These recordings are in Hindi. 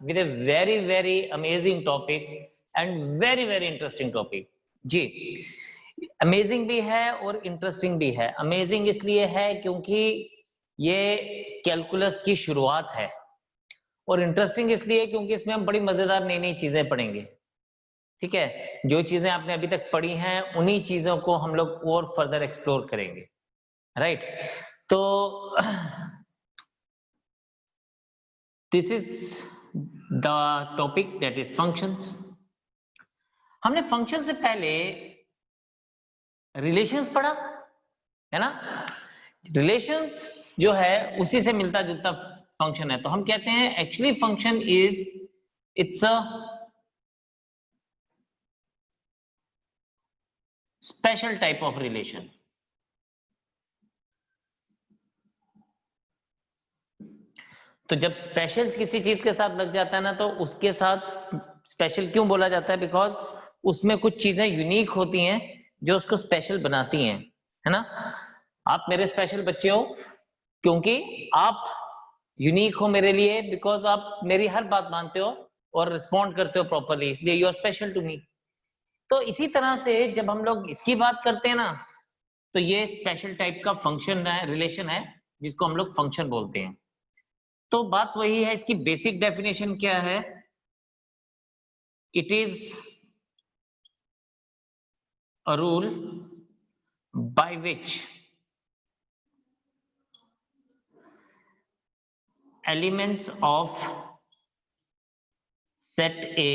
with a very very amazing topic and very very interesting topic ji. Amazing भी है और इंटरेस्टिंग भी है। अमेजिंग इसलिए है क्योंकि ये कैलकुलस की शुरुआत है, और इंटरेस्टिंग इसलिए क्योंकि इसमें हम बड़ी मजेदार नई नई चीजें पढ़ेंगे। ठीक है, जो चीजें आपने अभी तक पढ़ी हैं उन्हीं चीजों को हम लोग और फर्दर एक्सप्लोर करेंगे, राइट। तो this is the topic that is functions. हमने फंक्शन से पहले रिलेशंस पढ़ा है ना। रिलेशंस जो है उसी से मिलता जुलता फंक्शन है। तो हम कहते हैं actually function is it's a special type of relation. तो जब स्पेशल किसी चीज के साथ लग जाता है ना, तो उसके साथ स्पेशल क्यों बोला जाता है? बिकॉज उसमें कुछ चीजें यूनिक होती हैं जो उसको स्पेशल बनाती हैं, है ना। आप मेरे स्पेशल बच्चे हो क्योंकि आप यूनिक हो मेरे लिए, बिकॉज आप मेरी हर बात मानते हो और रिस्पॉन्ड करते हो प्रॉपरली, इसलिए you are special to me. तो इसी तरह से जब हम लोग इसकी बात करते हैं ना, तो ये स्पेशल टाइप का फंक्शन है, रिलेशन है, जिसको हम लोग फंक्शन बोलते हैं। तो बात वही है, इसकी बेसिक डेफिनेशन क्या है? It is a rule by which elements of set A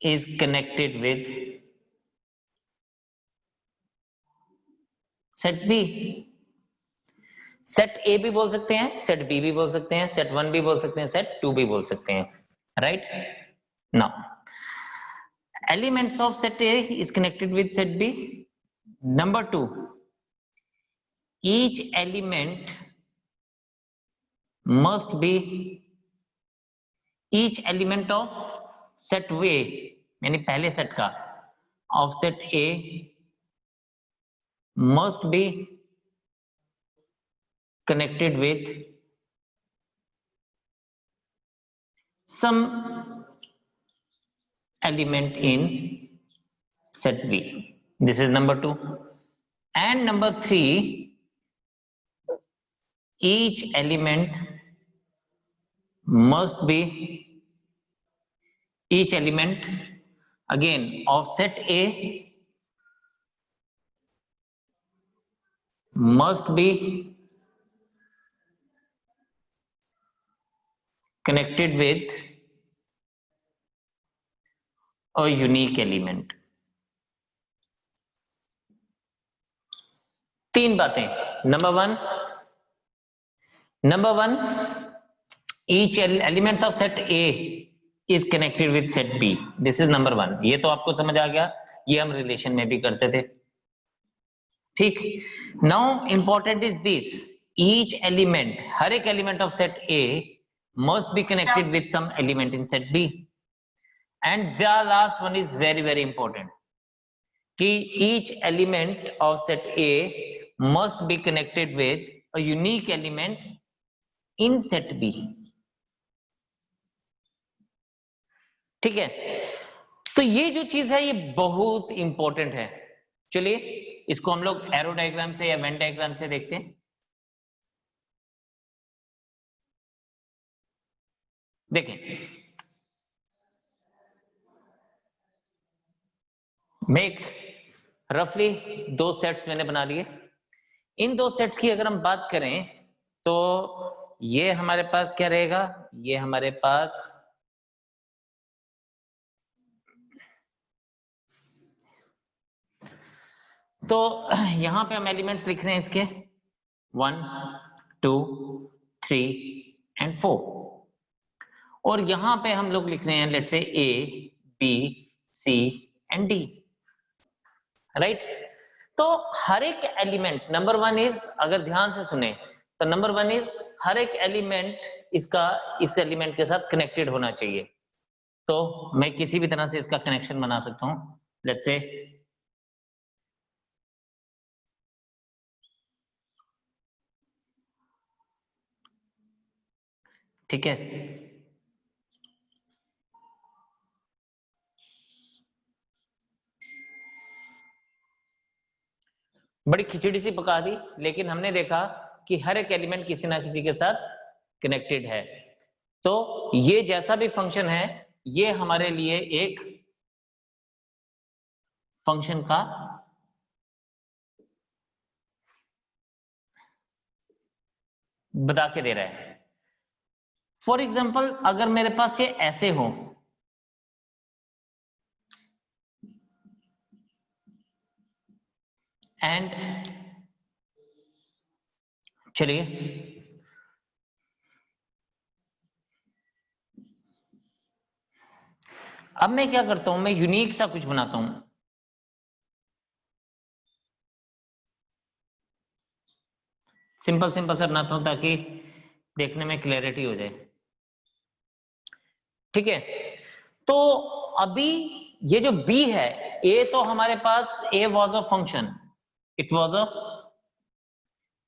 is connected with set B। Set A भी बोल सकते हैं, सेट B भी बोल सकते हैं, सेट 1 भी बोल सकते हैं, सेट 2 भी बोल सकते हैं, right. Now elements of set A is connected with set B। Number 2, each element must be each element of set A, यानी पहले सेट का, of set A must be connected with some element in set B. This is number 2. And number 3, each element must be each element again of set A must be connected with a unique element। तीन बातें। Number one, each elements of set A is connected with set B। this is number 1। ये तो आपको समझ आ गया, ये हम रिलेशन में भी करते थे, ठीक। Now important is this, each element, हर एक element of set A must be connected with some element in set B। and the last one is very very important, कि each element of set A must be connected with a unique element in set B। ठीक है, तो ये जो चीज है ये बहुत इंपॉर्टेंट है। चलिए इसको हम लोग एरो डायग्राम से या वेन डायग्राम से देखते हैं। देखें, मेक रफली 2 सेट्स मैंने बना लिए। इन 2 सेट्स की अगर हम बात करें तो ये हमारे पास क्या रहेगा? ये हमारे पास तो यहां पे हम एलिमेंट्स लिख रहे हैं इसके 1 2 3 एंड 4, और यहां पे हम लोग लिख रहे हैं let's say A B C and D, right. तो हर एक एलिमेंट, नंबर 1 इज, अगर ध्यान से सुने तो नंबर 1 इज हर एक एलिमेंट इसका इस एलिमेंट के साथ कनेक्टेड होना चाहिए। तो मैं किसी भी तरह से इसका कनेक्शन बना सकता हूं, लेट्स से ठीक है। बड़ी खिचड़ी सी पका दी, लेकिन हमने देखा कि हर एक एलिमेंट किसी ना किसी के साथ कनेक्टेड है। तो ये जैसा भी फंक्शन है, ये हमारे लिए एक फंक्शन का बता के दे रहा है। फॉर एग्जाम्पल, अगर मेरे पास ये ऐसे हो, एंड चलिए अब मैं क्या करता हूं, मैं यूनिक सा कुछ बनाता हूं। सिंपल सिंपल सा बनाता हूं ताकि देखने में क्लैरिटी हो जाए। ठीक है, तो अभी ये जो b है, a तो हमारे पास a was a function, it was a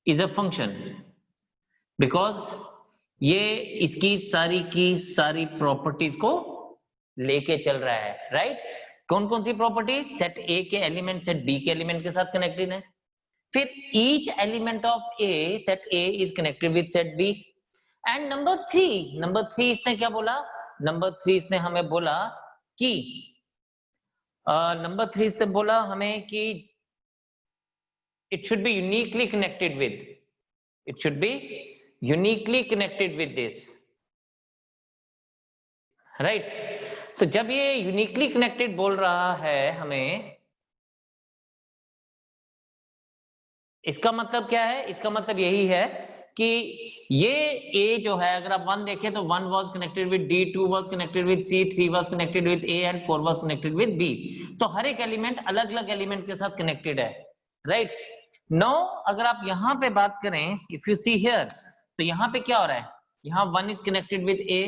is a function, because ये इसकी सारी की सारी प्रॉपर्टीज को लेके चल रहा है, राइट। कौन कौन सी प्रॉपर्टी? सेट ए के एलिमेंट सेट बी के एलिमेंट के साथ कनेक्टेड है, फिर each element of A, set A is connected with set B, and number three इसने क्या बोला? नंबर थ्री इसने हमें बोला कि नंबर थ्री इसने बोला हमें कि it should be uniquely connected with, it should be uniquely connected with this, right। तो जब ये यूनिकली कनेक्टेड बोल रहा है हमें, इसका मतलब क्या है? इसका मतलब यही है कि ये a जो है, अगर आप 1 देखें तो 1 was connected with d, 2 was connected with c, 3 was connected with a and 4 was connected with b। तो हर एक एलिमेंट अलग अलग एलिमेंट के साथ कनेक्टेड है, राइट। नाउ अगर आप यहां पे बात करें, इफ यू सी हियर, तो यहां पे क्या हो रहा है? यहां 1 is connected with a,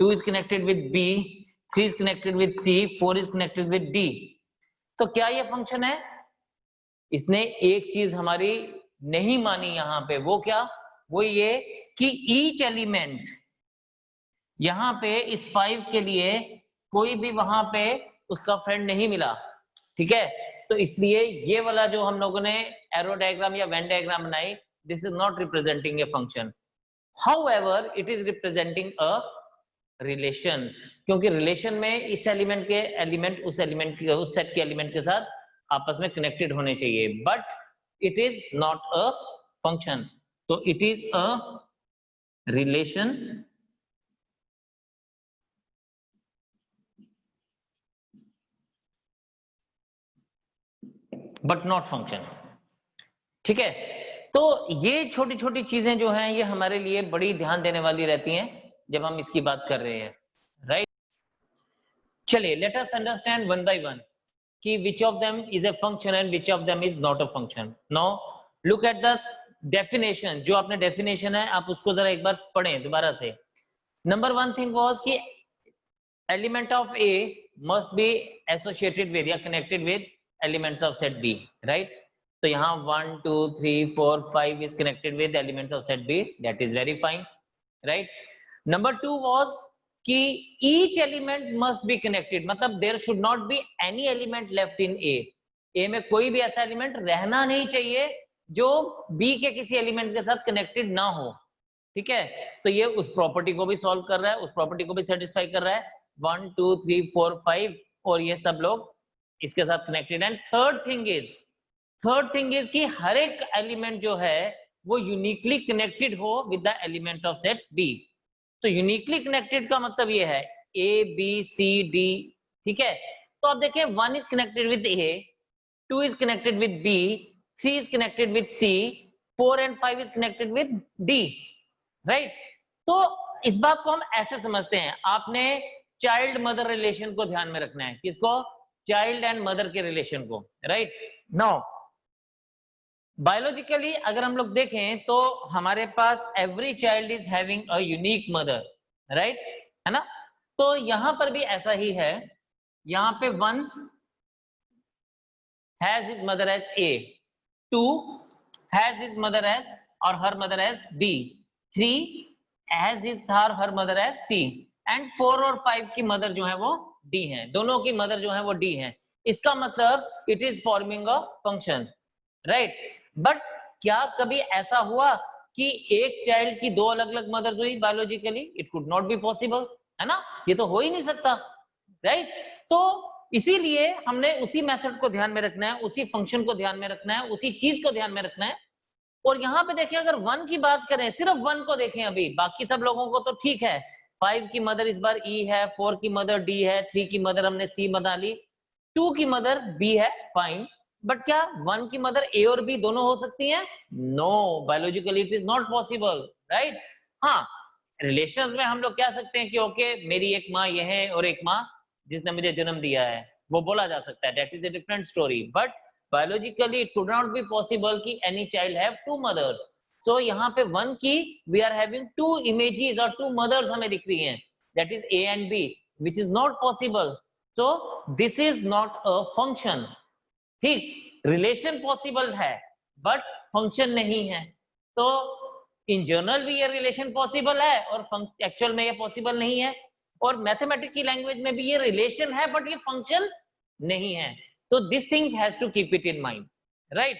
2 is connected with b, 3 is connected with c, 4 is connected with d। तो क्या ये फंक्शन है? इसने एक चीज हमारी नहीं मानी यहां पे, वो क्या? वो ये कि ईच एलिमेंट, यहां पे इस 5 के लिए कोई भी वहां पे उसका फ्रेंड नहीं मिला, ठीक है। तो इसलिए ये वाला जो हम लोगों ने एरो डायग्राम या वेन डायग्राम बनाई, this is not representing a function, however it is representing a relation, क्योंकि रिलेशन में इस एलिमेंट के एलिमेंट उस एलिमेंट के उस सेट के एलिमेंट के साथ आपस में कनेक्टेड होने चाहिए, but it is not a function. तो it is a relation but not function, ठीक है। तो ये छोटी छोटी चीजें जो हैं, ये हमारे लिए बड़ी ध्यान देने वाली रहती हैं जब हम इसकी बात कर रहे हैं, राइट। चलिए let us understand one by one कि which of them is a function and which of them is not a function। Now look at the definition, जो आपने definition है आप उसको जरा एक बार पढ़ें दोबारा से। नंबर वन थिंग वाज कि element of A must be associated with या connected with elements of set B, right। तो यहाँ 1 2 3 4 5 is connected with elements of set B, that is very fine, right। Number two was कि each element must be connected, मतलब there should not be any element left in A में कोई भी ऐसा एलिमेंट रहना नहीं चाहिए जो B के किसी एलिमेंट के साथ कनेक्टेड ना हो, ठीक है। तो ये उस प्रॉपर्टी को भी सॉल्व कर रहा है, उस प्रॉपर्टी को भी सेटिस्फाई कर रहा है, 1 2 3 4 5 और ये सब लोग इसके साथ connected. And third thing is कि हर एक एलिमेंट जो है वो यूनिकली कनेक्टेड हो with the element of set B। तो यूनिकली कनेक्टेड का मतलब ये है A B C D, ठीक है। तो आप देखिए 1 is connected with A, 2 is connected with B, 3 is connected with C, 4 and 5 is connected with D, right. तो इस बात को हम ऐसे समझते हैं, आपने चाइल्ड मदर रिलेशन को ध्यान में रखना है, किसको? चाइल्ड एंड मदर के रिलेशन को, राइट। नाउ बायोलॉजिकली अगर हम लोग देखें तो हमारे पास every child is having a unique mother, right, है ना। तो यहां पर भी ऐसा ही है, यहां पे 1 has his mother as A, 2 has his mother as और her mother as B, 3 has his her mother as C, and 4 और 5 की मदर जो है वो D है, दोनों की मदर जो है वो D है। इसका मतलब it is forming a function, right. But क्या कभी ऐसा हुआ कि एक चाइल्ड की दो अलग अलग मदर्स हुई biologically? It could not be possible, है ना, ये तो हो ही नहीं सकता, राइट। तो इसीलिए हमने उसी मेथड को ध्यान में रखना है, उसी फंक्शन को ध्यान में रखना है, उसी चीज को ध्यान में रखना है। और यहाँ पे देखिए, अगर 1 की बात करें, सिर्फ 1 को देखें, अभी बाकी सब लोगों को तो ठीक है, 5 की मदर इस बार ई है, 4 की मदर डी है, 3 की मदर हमने सी बना ली, 2 की मदर बी है, फाइन। बट क्या 1 की मदर ए और बी दोनों हो सकती हैं? No, biologically it is not possible, right. हाँ, रिलेशंस में हम लोग कह सकते हैं कि ओके, मेरी एक माँ ये है और एक माँ जिसने मुझे जन्म दिया है, वो बोला जा सकता है, that is a different story. But biologically it could not be possible कि any child have two mothers. So यहाँ पे 1 की we are having two images or two mothers हमें दिख रही हैं, that is A and B, which is not possible. So this is not a function. ठीक, रिलेशन पॉसिबल है बट फंक्शन नहीं है। तो इन जनरल भी ये रिलेशन पॉसिबल है और एक्चुअल में ये पॉसिबल नहीं है, और मैथमेटिक्स की लैंग्वेज में भी ये रिलेशन है बट ये फंक्शन नहीं है। तो this thing has to keep it in mind, right.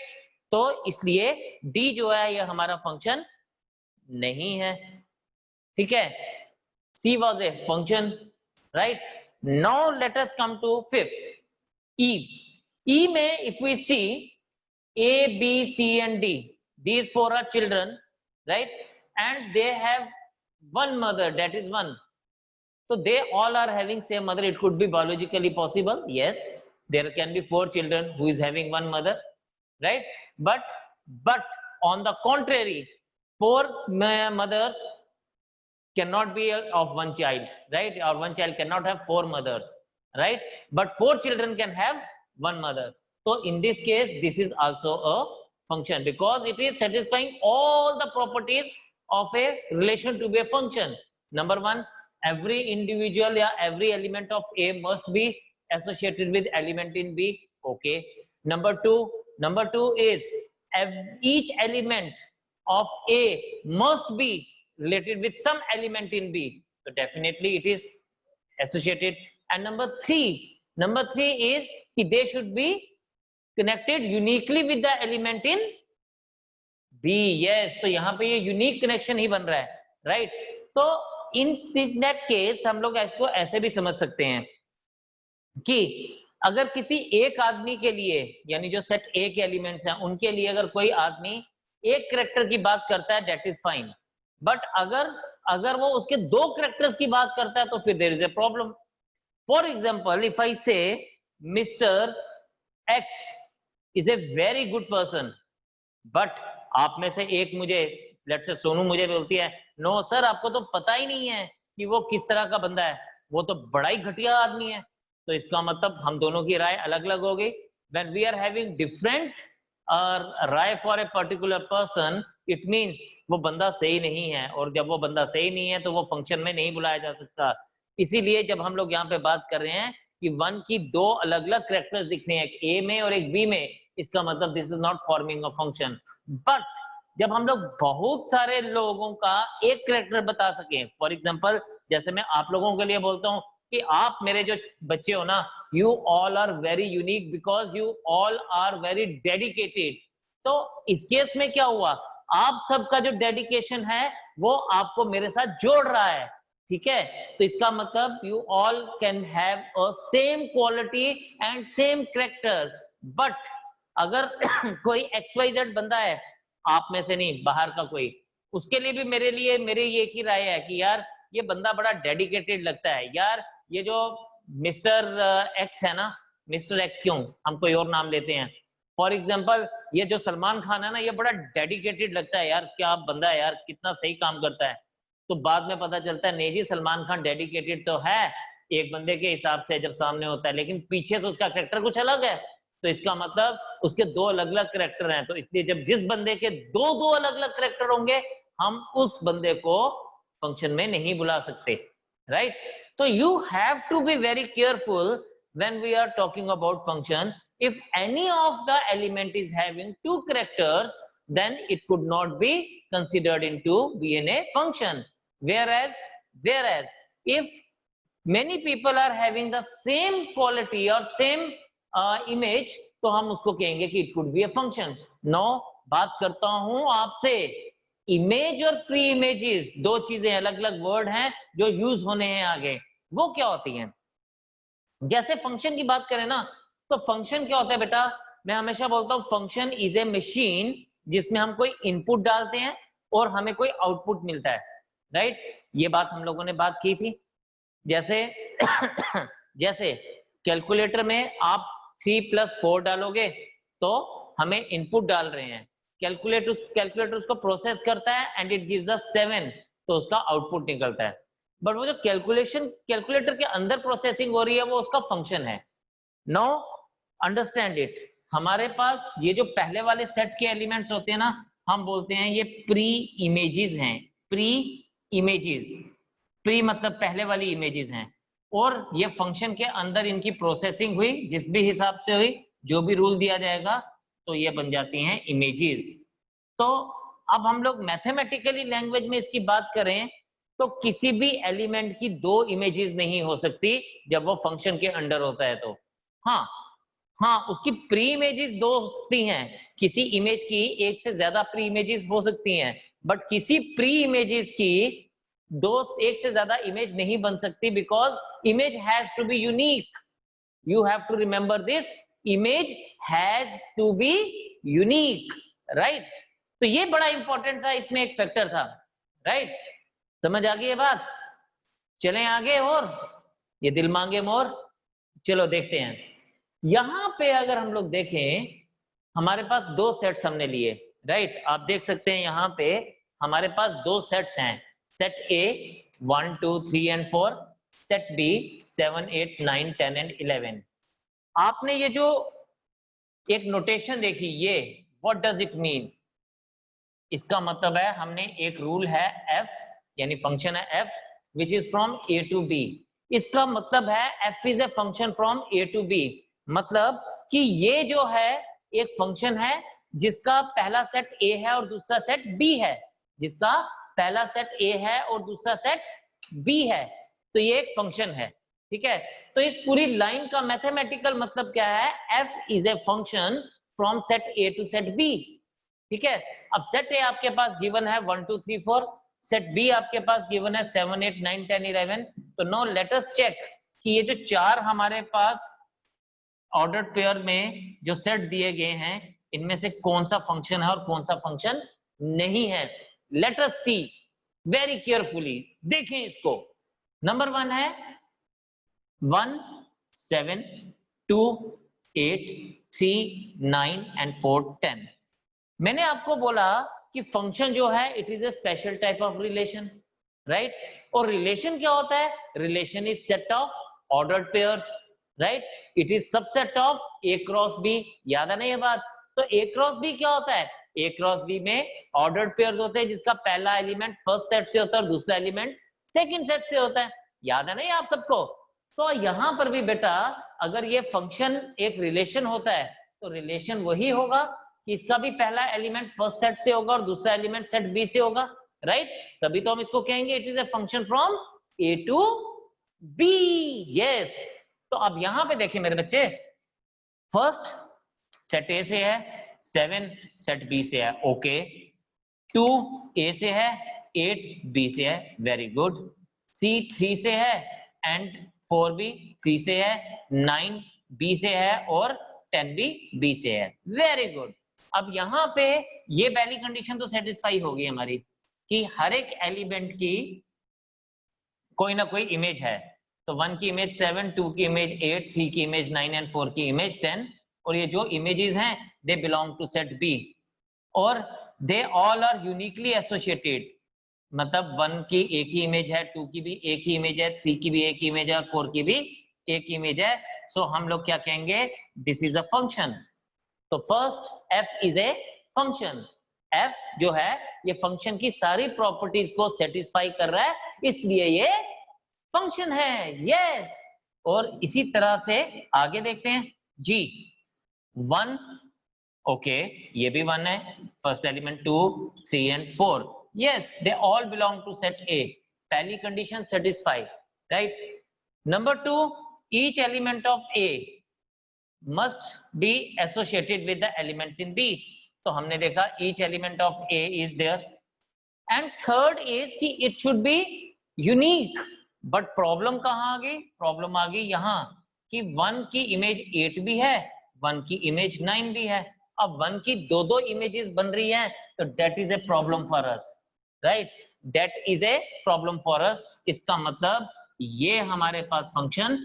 तो इसलिए डी जो है ये हमारा फंक्शन नहीं है, ठीक है। C was a function, right. Now let us come to fifth, E. E में if we see A, B, C and D, these four are children, right, and they have one mother, that is 1. So they all are having same mother. It could be biologically possible, yes, there can be 4 children who is having one mother, right. But on the contrary, 4 mothers cannot be of one child, right, or one child cannot have 4 mothers, right, but 4 children can have one mother. So in this case this is also a function because it is satisfying all the properties of a relation to be a function. Number 1, every individual, yeah, every element of A must be associated with element in B, okay. Number 2 is each element of A must be related with some element in B, so definitely it is associated. And number three is they should be connected uniquely with the element in B, yes, तो यहाँ पे ये यूनिक कनेक्शन ही बन रहा है, राइट। तो इन दैट केस हम लोग इसको ऐसे भी समझ सकते हैं कि अगर किसी एक आदमी के लिए, यानी जो सेट ए के एलिमेंट्स हैं उनके लिए अगर कोई आदमी एक करेक्टर की बात करता है, दैट इज फाइन। बट अगर वो उसके 2 करेक्टर्स की बात करता है तो फिर there is a problem. For example, if I say mister X is a very good person, but आप में से एक मुझे, लेट्स से सोनू, मुझे बोलती है नो सर, आपको तो पता ही नहीं है कि वो किस तरह का बंदा है, वो तो बड़ा ही घटिया आदमी है। तो इसका मतलब हम दोनों की राय अलग अलग हो गई। When we are having different राय for a particular person, it means वो बंदा सही नहीं है, और जब वो बंदा सही नहीं है तो वो फंक्शन में नहीं बुलाया जा सकता। इसीलिए जब हम लोग यहाँ पे बात कर रहे हैं कि 1 की 2 अलग अलग कैरेक्टर्स दिख रहे हैं, एक ए में और एक बी में, इसका मतलब this is not forming a function. But जब हम लोग बहुत सारे लोगों का एक कैरेक्टर बता सकें, फॉर एग्जांपल जैसे मैं आप लोगों के लिए बोलता हूं कि आप मेरे जो बच्चे हो ना, you all are very unique because you all are very dedicated, तो इस केस में क्या हुआ, आप सबका जो डेडिकेशन है वो आपको मेरे साथ जोड़ रहा है, ठीक है। तो इसका मतलब you all can have a same quality and same character. But अगर कोई XYZ बंदा है, आप में से नहीं, बाहर का कोई, उसके लिए भी मेरे ये एक ही राय है कि यार ये बंदा बड़ा डेडिकेटेड लगता है यार, ये जो मिस्टर एक्स है ना, मिस्टर एक्स क्यों, हम कोई और नाम लेते हैं, फॉर एग्जाम्पल ये जो सलमान खान है ना, ये बड़ा डेडिकेटेड लगता है यार, क्या बंदा है यार, कितना सही काम करता है। तो बाद में पता चलता है नहीं जी, सलमान खान डेडिकेटेड तो है एक बंदे के हिसाब से जब सामने होता है, लेकिन पीछे से उसका कैरेक्टर कुछ अलग है। तो इसका मतलब उसके 2 अलग अलग कैरेक्टर हैं। तो इसलिए जब जिस बंदे के 2 अलग अलग कैरेक्टर होंगे, हम उस बंदे को फंक्शन में नहीं बुला सकते, राइट। तो you have to be very careful when we are talking about function. If any of the element is having 2 characters, then it could not be considered into being a function. Whereas if many people are having the same quality or same image, तो हम उसको कहेंगे कि it could be a function. No, बात करता हूं आपसे इमेज और प्री इमेजेस, दो चीजें अलग अलग वर्ड हैं जो यूज होने हैं आगे, वो क्या होती हैं। जैसे फंक्शन की बात करें ना, तो फंक्शन क्या होता है बेटा, मैं हमेशा बोलता हूं फंक्शन इज ए मशीन जिसमें हम कोई इनपुट डालते हैं और हमें कोई आउटपुट मिलता है, राइट। ये बात हम लोगों ने बात की थी। जैसे जैसे कैलकुलेटर में आप 3+4 डालोगे तो हमें इनपुट डाल रहे हैं, कैलकुलेटर उसको प्रोसेस करता है एंड इट गिव्स अस 7, तो उसका आउटपुट निकलता है। बट वो जो कैलकुलेटर के अंदर प्रोसेसिंग हो रही है वो उसका फंक्शन है। नो, अंडरस्टैंड इट, हमारे पास ये जो पहले वाले सेट के एलिमेंट्स होते हैं ना, हम बोलते हैं ये प्री इमेजेस हैं। प्री इमेजेस, प्री मतलब पहले वाली इमेजेस हैं, और ये फंक्शन के अंदर इनकी प्रोसेसिंग हुई, जिस भी हिसाब से हुई, जो भी रूल दिया जाएगा, तो ये बन जाती हैं इमेजेस। तो अब हम लोग मैथमेटिकली लैंग्वेज में इसकी बात करें तो किसी भी एलिमेंट की दो इमेजेस नहीं हो सकती जब वो फंक्शन के अंडर होता है। तो हाँ हाँ, उसकी प्री इमेजेस दो हो सकती हैं, किसी इमेज की एक से ज्यादा प्री इमेजेस हो सकती हैं, बट किसी प्री इमेजेस की दो एक से ज्यादा इमेज नहीं बन सकती, because image has to be unique. You have to remember this, image has to be unique, right. तो ये बड़ा इंपॉर्टेंट था, इसमें एक फैक्टर था, राइट। समझ आ गई ये बात। चलें आगे, और ये दिल मांगे मोर, चलो देखते हैं। यहां पे अगर हम लोग देखें, हमारे पास दो सेट्स हमने लिए, राइट। आप देख सकते हैं यहां पे हमारे पास दो सेट्स हैं, set A 1 2 3 and 4, set B 7 8 9 10 and 11। आपने ये जो एक नोटेशन देखी, ये व्हाट डज इट मीन, इसका मतलब है हमने एक रूल है f, यानी फंक्शन है f which is from a to b। इसका मतलब है f is a function from a to b, मतलब कि ये जो है एक फंक्शन है जिसका पहला सेट a है और दूसरा सेट b है, जिसका पहला सेट a है और दूसरा सेट b है, तो ये एक फंक्शन है, ठीक है। तो इस पूरी लाइन का मैथमेटिकल मतलब क्या है, f is a function from set a to set b, ठीक है। अब सेट ए आपके पास गिवन है 1 2 3 4, सेट बी आपके पास गिवन है 7 8 9 10 11। तो नो लेट अस चेक कि ये जो चार हमारे पास ऑर्डर्ड पेयर में जो सेट दिए गए हैं, इनमें से कौन सा फंक्शन है और कौन सा फंक्शन नहीं है। लेट अस सी वेरी केयरफुली, देखें इसको। नंबर 1 है 1 7 2 8 3 9 एंड 4 10। मैंने आपको बोला कि फंक्शन जो है it is a special type of relation, right. और रिलेशन क्या होता है, relation is set of ordered pairs, right. It is subset of A cross B, याद है ना ये बात। तो ए क्रॉस बी क्या होता है, ए क्रॉस बी में ऑर्डर्ड पेयर्स होते हैं जिसका पहला एलिमेंट फर्स्ट सेट से होता है और दूसरा एलिमेंट सेकंड सेट से होता है, याद है ना ये आप सबको। तो यहां पर भी बेटा अगर ये फंक्शन एक रिलेशन होता है तो रिलेशन वही होगा कि इसका भी पहला एलिमेंट फर्स्ट सेट से होगा और दूसरा एलिमेंट सेट बी से होगा, राइट। तभी तो हम इसको कहेंगे it is a function from A to B, yes. तो अब यहां पे देखिए मेरे बच्चे, फर्स्ट सेट ए से है, 7 सेट बी से है, ओके। 2 ए से है, 8 बी से है, वेरी गुड। सी 3 से है एंड 4 भी 3 से है, 9 बी से है और 10 भी बी से है, वेरी गुड। अब यहां पे ये पहली कंडीशन तो सेटिस्फाई होगी हमारी कि हर एक एलिमेंट की कोई ना कोई इमेज है। तो 1 की इमेज 7, 2 की इमेज 8, 3 की इमेज 9 एंड 4 की इमेज 10, और ये जो इमेजेस हैं they belong to set B, और they all are uniquely associated. मतलब 1 की एक ही इमेज है, 2 की भी एक ही इमेज है, 3 की भी एक ही इमेज है और 4 की भी एक ही इमेज है। सो हम लोग क्या कहेंगे, दिस इज अ फंक्शन। तो first f is a function, f जो है ये फंक्शन की सारी प्रॉपर्टीज को सेटिस्फाई कर रहा है, इसलिए ये फंक्शन है, यस। और इसी तरह से आगे देखते हैं जी। 1, ओके, ये भी 1 है, first element 2 3 and 4, yes they all belong to set A, पहली condition satisfy, right. Number 2, each element of A must be associated with the elements in B. तो हमने देखा each element of A is there. And third is कि it should be unique. But problem कहाँ आ गई? Problem आ गई यहाँ कि 1 की इमेज 8 भी है, 1 की इमेज 9 भी है. अब 1 की दो इमेजेस बन रही हैं, तो that is a problem for us, right? That is a problem for us. इसका मतलब ये हमारे पास फंक्शन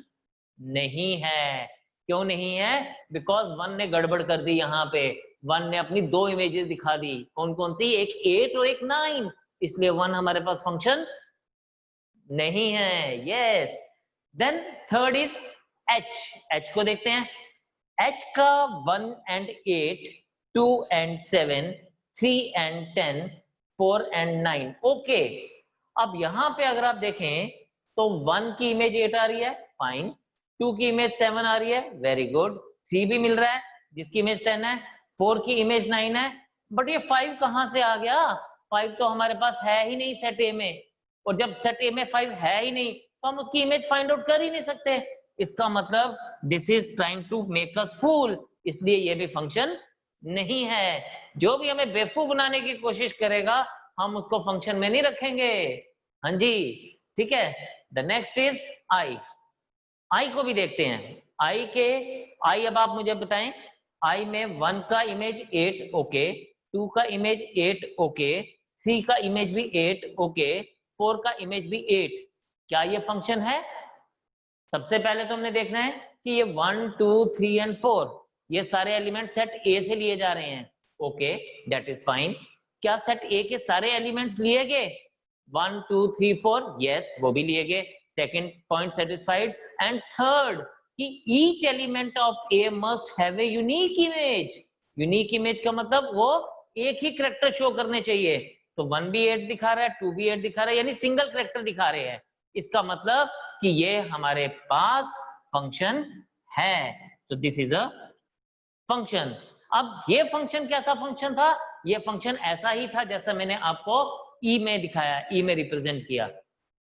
नहीं है. क्यों नहीं है? बिकॉज 1 ने गड़बड़ कर दी. यहाँ पे 1 ने अपनी दो इमेजेस दिखा दी. कौन कौन सी? एक 8 और एक 9. इसलिए 1 हमारे पास फंक्शन नहीं है. Yes. Then third is h. h को देखते हैं. h का 1 and 8, 2 and 7, 3 and 10, 4 and 9. Okay. अब यहाँ पे अगर आप देखें तो 1 की इमेज 8 आ रही है, फाइन. 2 की इमेज 7 आ रही है, वेरी गुड. 3 भी मिल रहा है जिसकी इमेज 10 है. 4 की इमेज 9 है. बट ये 5 कहां से आ गया? 5 तो हमारे पास है ही नहीं सेट ए में. और जब सेट ए में 5 है ही नहीं तो हम उसकी इमेज फाइंड आउट कर ही नहीं सकते. इसका मतलब this is trying to make us fool. इसलिए ये भी फंक्शन नहीं है. जो भी हमें बेवकूफ बनाने की कोशिश करेगा हम उसको फंक्शन में नहीं रखेंगे. हाँ जी, ठीक है. The next is I. I को भी देखते हैं. आई अब आप मुझे बताएं. आई में 1 का इमेज 8 ओके, 2 का इमेज 8 ओके, 3 का इमेज भी 8 ओके, 4 का इमेज भी 8. क्या ये फंक्शन है? सबसे पहले तो हमने देखना है कि ये 1 2 3 एंड 4 ये सारे एलिमेंट सेट ए से लिए जा रहे हैं. Okay, that is fine. क्या सेट ए के सारे एलिमेंट्स लिए गए? 1 2 3 4, यस, वो भी लिए गए. Second point satisfied. And third कि each element of A must have a unique image. Unique image का मतलब वो एक ही कैरेक्टर शो करने चाहिए. तो 1 भी 8 दिखा रहा है, 2 भी 8 दिखा रहा है, यानी सिंगल कैरेक्टर दिखा रहे हैं. इसका मतलब कि ये हमारे पास फंक्शन है. तो दिस इज अ फंक्शन. अब ये फंक्शन कैसा फंक्शन था? ये फंक्शन ऐसा ही था जैसा मैंने आपको ई में दिखाया, ई में रिप्रेजेंट किया,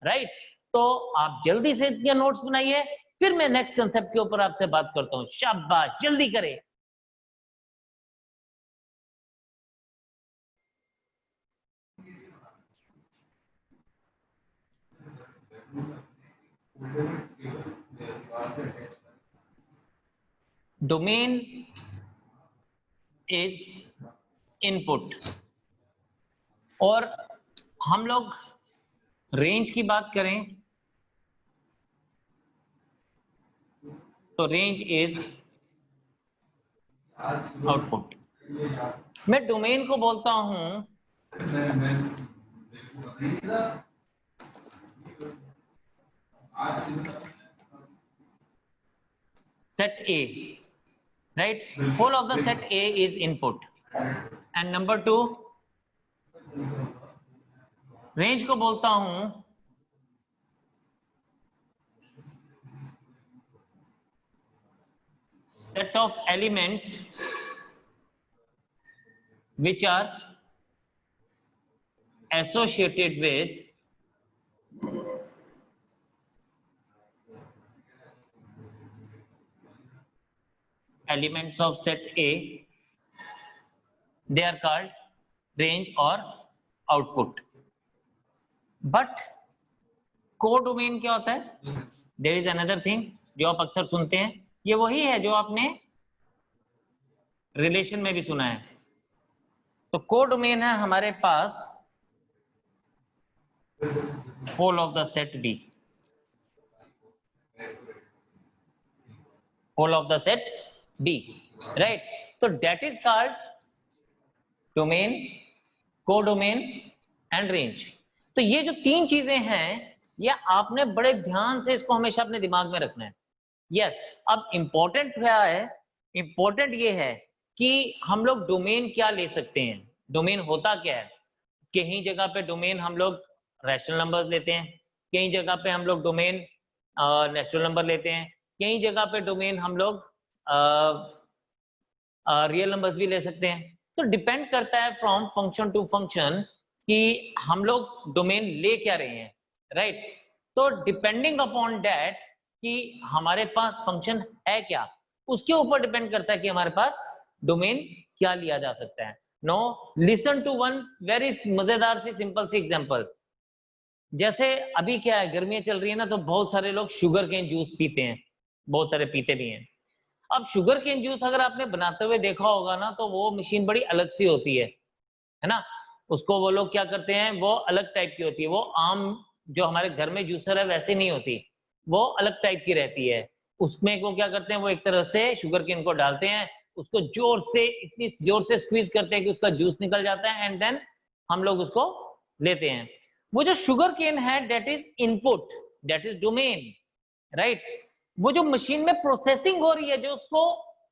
राइट? तो आप जल्दी से इनके नोट्स बनाइए, फिर मैं नेक्स्ट कंसेप्ट के ऊपर आपसे बात करता हूं. शाबाश, जल्दी करें. Domain is input. और हम लोग रेंज की बात करें तो रेंज इज आउटपुट. मैं डोमेन को बोलता हूं set A, right? Whole of the set A is input. And number 2, range को बोलता हूं set of elements which are associated with elements of set A, they are called range or output. But codomain क्या होता है? There is another thing जो आप अक्सर सुनते हैं. ये वही है जो आपने रिलेशन में भी सुना है. तो कोडोमेन है हमारे पास whole of the set B, whole of the set B, right? So that is called domain, codomain and range. तो ये जो तीन चीजें हैं ये आपने बड़े ध्यान से इसको हमेशा अपने दिमाग में रखना है. यस. अब इंपॉर्टेंट क्या है? इंपॉर्टेंट ये है कि हम लोग डोमेन क्या ले सकते हैं. डोमेन होता क्या है? कहीं जगह पे डोमेन हम लोग रैशनल नंबर्स लेते हैं, कहीं जगह पे हम लोग डोमेन नेचुरल नंबर लेते हैं, कहीं जगह पे डोमेन हम लोग रियल नंबर्स भी ले सकते हैं. तो डिपेंड करता है फ्रॉम फंक्शन टू फंक्शन कि हम लोग डोमेन ले क्या रहे हैं, राइट? तो डिपेंडिंग अपॉन दैट कि हमारे पास फंक्शन है क्या. उसके ऊपर डिपेंड करता है कि हमारे पास डोमेन क्या लिया जा सकता है। No, listen to one very मजेदार सी सिंपल सी एग्जांपल। जैसे अभी क्या है, गर्मियां चल रही है ना, तो बहुत सारे लोग शुगर केन जूस पीते हैं, बहुत सारे पीते भी हैं। अब शुगर केन जूस अगर आपने बनाते हुए देखा होगा ना, तो वो मशीन बड़ी अलग सी होती है ना। उसको वो लोग क्या करते हैं, वो अलग टाइप की होती है, वो आम जो हमारे घर में जूसर है वैसे नहीं होती, वो अलग टाइप की रहती है। उसमें वो क्या करते हैं, वो एक तरह से शुगर केन को डालते हैं, उसको जोर से, इतनी जोर से स्क्वीज करते हैं कि उसका जूस निकल जाता है, एंड देन हम लोग उसको लेते हैं। वो जो शुगर केन है, that is input, that is domain, right. वो जो मशीन में प्रोसेसिंग हो रही है, जो उसको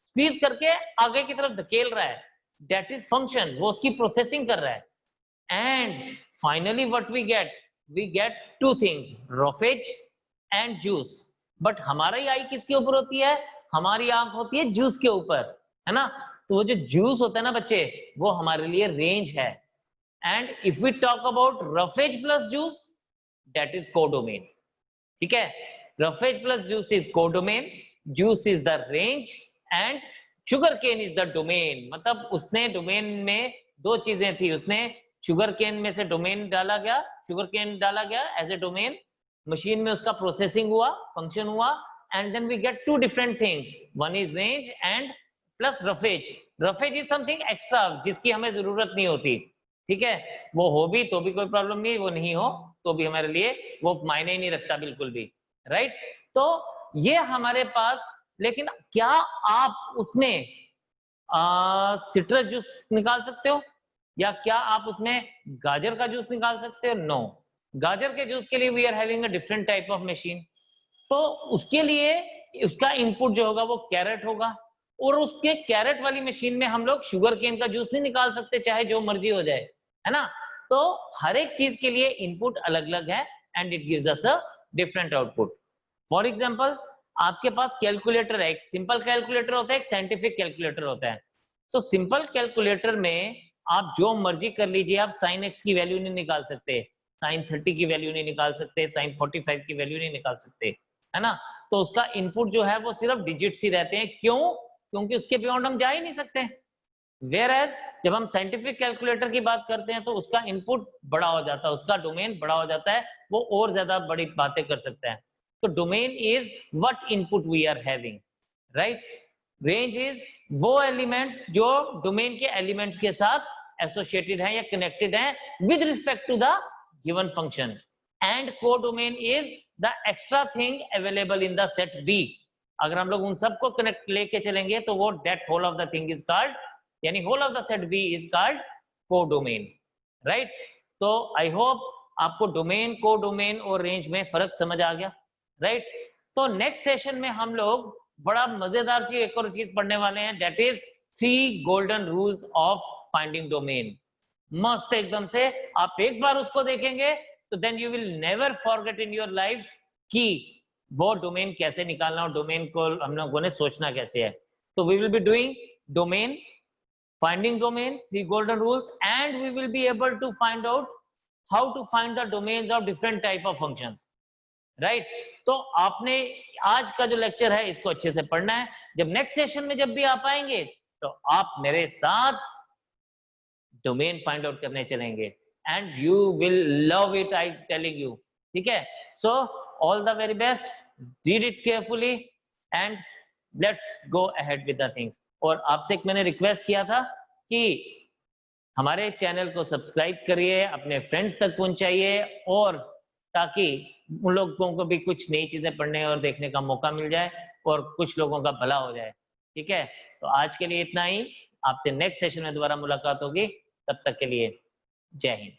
स्क्वीज करके आगे की तरफ धकेल रहा है, दैट इज फंक्शन, वो उसकी प्रोसेसिंग कर रहा है। And finally what we get two things, roughage and juice. But हमारी आई किसके ऊपर होती है, हमारी आंख होती है जूस के ऊपर, है ना। तो वो जो जूस होता है ना बच्चे, वो हमारे लिए रेंज है। And if we talk about roughage plus juice, that is codomain, ठीक है। Roughage plus juice is codomain, juice is the range, and sugar cane is the domain. मतलब उसने डोमेन में दो चीजें थी, उसने शुगर केन में से डोमेन डाला गया, शुगर केन डाला गया एज ए डोमेन, मशीन में उसका प्रोसेसिंग हुआ, फंक्शन हुआ, and then we get two different things, one is range and plus roughage. Roughage is something extra जिसकी हमें जरूरत नहीं होती, ठीक है। वो हो भी तो भी कोई प्रॉब्लम नहीं, वो नहीं हो तो भी हमारे लिए वो मायने ही नहीं रखता बिल्कुल भी, राइट। तो ये हमारे पास, लेकिन क्या आप उसमें सिट्रस जूस निकाल सकते हो, या क्या आप उसमें गाजर का जूस निकाल सकते हो? नो, गाजर के जूस के लिए we are having a different type of machine. तो उसके लिए उसका इनपुट जो होगा वो कैरेट होगा, और उसके कैरेट वाली मशीन में हम लोग शुगर केन का जूस नहीं निकाल सकते, चाहे जो मर्जी हो जाए, है ना। तो हर एक चीज के लिए इनपुट अलग अलग है, and it gives us a different output. For example, आपके पास कैलकुलेटर है, एक सिंपल कैलकुलेटर होता है, एक साइंटिफिक कैलकुलेटर होता है। तो सिंपल कैलकुलेटर में आप जो मर्जी कर लीजिए, आप साइन एक्स की वैल्यू नहीं निकाल सकते, साइन 30 की वैल्यू नहीं निकाल सकते, साइन 45 की वैल्यू नहीं निकाल सकते, है ना। तो उसका इनपुट जो है वो सिर्फ डिजिट्स ही रहते हैं। क्यों? क्योंकि उसके बियॉन्ड हम जा ही नहीं सकते। वेयर एज जब हम साइंटिफिक कैलकुलेटर की बात करते हैं, तो उसका इनपुट बड़ा हो जाता है, उसका डोमेन बड़ा हो जाता है, वो और ज्यादा बड़ी बातें कर सकता है। तो domain is what input we are having, right. Range is वो एलिमेंट्स जो डोमेन के एलिमेंट्स के साथ एसोसिएटेड है या कनेक्टेड है with respect to the given function. And codomain is the extra thing available in the set B. अगर हम लोग उन सबको कनेक्ट लेके चलेंगे, तो वो that whole of the thing is called, यानी whole of the set B is called codomain, right. तो आई होप आपको डोमेन, कोडोमेन और रेंज में फर्क समझ आ गया, राइट। तो नेक्स्ट सेशन में हम लोग बड़ा मजेदार सी एक और चीज पढ़ने वाले हैं, that is 3 golden rules of finding domain. मस्त एकदम से, आप एक बार उसको देखेंगे तो then you will never forget in your life कि वो डोमेन कैसे निकालना, और डोमेन को हम लोगों ने सोचना कैसे है। तो we will be doing domain, finding domain, 3 golden rules, and we will be able to find out how to find the domains of different type of functions, right। तो आपने आज का जो लेक्चर है इसको अच्छे से पढ़ना है। जब नेक्स्ट सेशन में जब भी आप आएंगे, तो आप मेरे साथ डोमेन फाइंड आउट करने चलेंगे, and you will love it, I telling you, ठीक है। So all the very best, read it carefully, and let's go ahead with the things. और आपसे एक मैंने रिक्वेस्ट किया था कि हमारे चैनल को सब्सक्राइब करिए, अपने फ्रेंड्स तक पहुंचाइए, और ताकि उन लोगों को भी कुछ नई चीजें पढ़ने और देखने का मौका मिल जाए, और कुछ लोगों का भला हो जाए, ठीक है। तो आज के लिए इतना ही, आपसे नेक्स्ट सेशन में दोबारा मुलाकात होगी, तब तक के लिए जय हिंद।